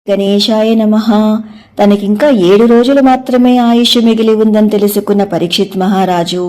గణేశాయ నమః. తనకింకా 7 రోజులు మాత్రమే ఆయుష్ మిగిలి ఉందని తెలుసుకున్న పరీక్షిత్ మహారాజు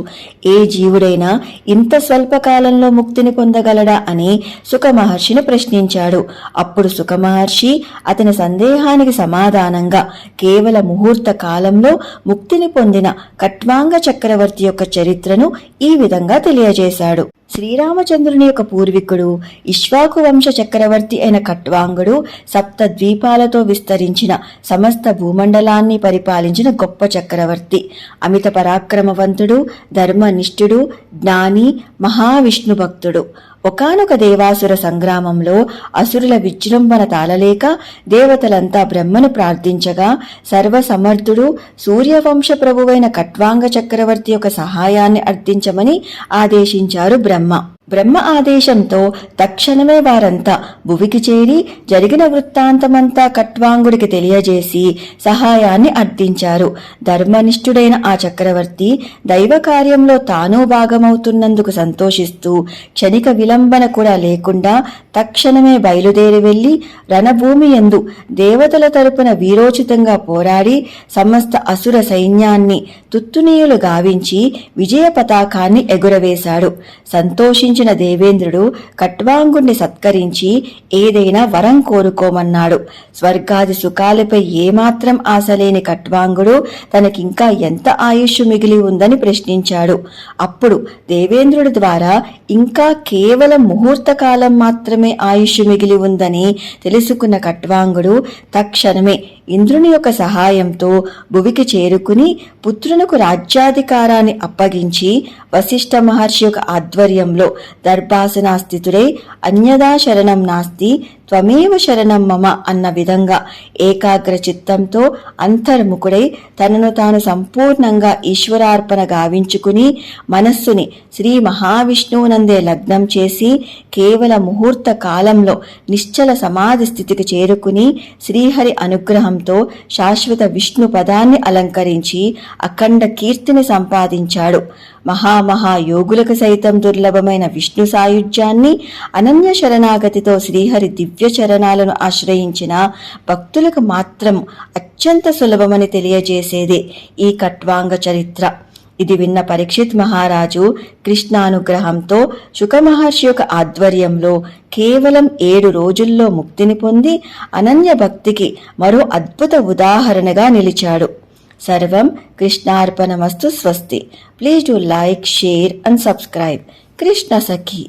ఏ జీవుడైనా ఇంత స్వల్పకాలంలో ముక్తిని పొందగలడా అని సుఖమహర్షిని ప్రశ్నించాడు. అప్పుడు సుఖమహర్షి అతని సందేహానికి సమాధానంగా కేవల ముహూర్త కాలంలో ముక్తిని పొందిన కట్వాంగ చక్రవర్తి యొక్క చరిత్రను ఈ విధంగా తెలియజేశాడు. శ్రీరామచంద్రుని యొక్క పూర్వీకుడు ఇక్ష్వాకు వంశ చక్రవర్తి అయిన కట్వాంగుడు 7 ద్వీపాలతో విస్తరించిన సమస్త భూమండలాన్ని పరిపాలించిన గొప్ప చక్రవర్తి. అమిత పరాక్రమవంతుడు, ధర్మనిష్ఠుడు, జ్ఞాని, మహావిష్ణు భక్తుడు. ఒకానొక దేవాసుర సంగ్రామంలో అసురుల విజృంభణ తాళలేక దేవతలంతా బ్రహ్మను ప్రార్థించగా సర్వసమర్థుడు సూర్యవంశ ప్రభువైన కట్వాంగ చక్రవర్తి యొక్క సహాయాన్ని అర్థించమని ఆదేశించారు బ్రహ్మ. బ్రహ్మ ఆదేశంతో తక్షణమే వారంతా భువికి చేరి జరిగిన వృత్తాంతమంతా కట్వాంగుడికి తెలియజేసి సహాయాన్ని అర్థించారు. ధర్మనిష్ఠుడైన ఆ చక్రవర్తి దైవ కార్యంలో తానూ భాగమవుతున్నందుకు సంతోషిస్తూ క్షణిక విలంబన కూడా లేకుండా తక్షణమే బయలుదేరి వెళ్లి రణభూమి యందు దేవతల తరపున వీరోచితంగా పోరాడి సమస్త అసుర సైన్యాన్ని తుత్తునీయులు గావించి విజయ పతాకాన్ని ఎగురవేశాడు. సంతోషించిన దేవేంద్రుడు కట్వాంగుణ్ణి సత్కరించి ఏదైనా వరం కోరుకోమన్నాడు. స్వర్గాది సుఖాలపై ఏమాత్రం ఆశలేని కట్వాంగుడు తనకింకా ఎంత ఆయుష్ మిగిలి ఉందని ప్రశ్నించాడు. అప్పుడు దేవేంద్రుడి ద్వారా ఇంకా కేవలం ముహూర్త కాలం మాత్రమే ఆయుష్ మిగిలి ఉందని తెలుసుకున్న కట్వాంగుడు తక్షణమే ఇంద్రుని యొక్క సహాయంతో భువికి చేరుకుని పుత్రునకు రాజ్యాధికారాన్ని అప్పగించి వశిష్ఠ మహర్షి యొక్క ఆధ్వర్యంలో దర్భాసనాస్థితుడై అన్యదా శరణం నాస్తి త్వమేవ శరణం మమ అన్న విధంగా ఏకాగ్ర చిత్తంతో అంతర్ముఖుడై తనను తాను సంపూర్ణంగా ఈశ్వరార్పణ గావించుకుని మనస్సుని శ్రీ మహావిష్ణువునందే లగ్నం చేసి కేవల ముహూర్త కాలంలో నిశ్చల సమాధి స్థితికి చేరుకుని శ్రీహరి అనుగ్రహంతో శాశ్వత విష్ణు పదాన్ని అలంకరించి అఖండ కీర్తిని సంపాదించాడు. మహాయోగులకు సైతం దుర్లభమైన విష్ణు సాయుధ్యాన్ని అనన్య శరణాగతితో శ్రీహరి దివ్య చరణాలను ఆశ్రయించిన భక్తులకు మాత్రం అత్యంత సులభమని తెలియజేసేదే ఈ కట్వాంగ చరిత్ర. ఇది విన్న పరీక్షిత్ మహారాజు కృష్ణానుగ్రహంతో శుకమహర్షి యొక్క ఆధ్వర్యంలో కేవలం 7 రోజుల్లో ముక్తిని పొంది అనన్య భక్తికి మరో అద్భుత ఉదాహరణగా నిలిచాడు. సర్వం కృష్ణార్పణమస్తు. స్వస్తి. Please do like, share and subscribe. Krishna Sakhi.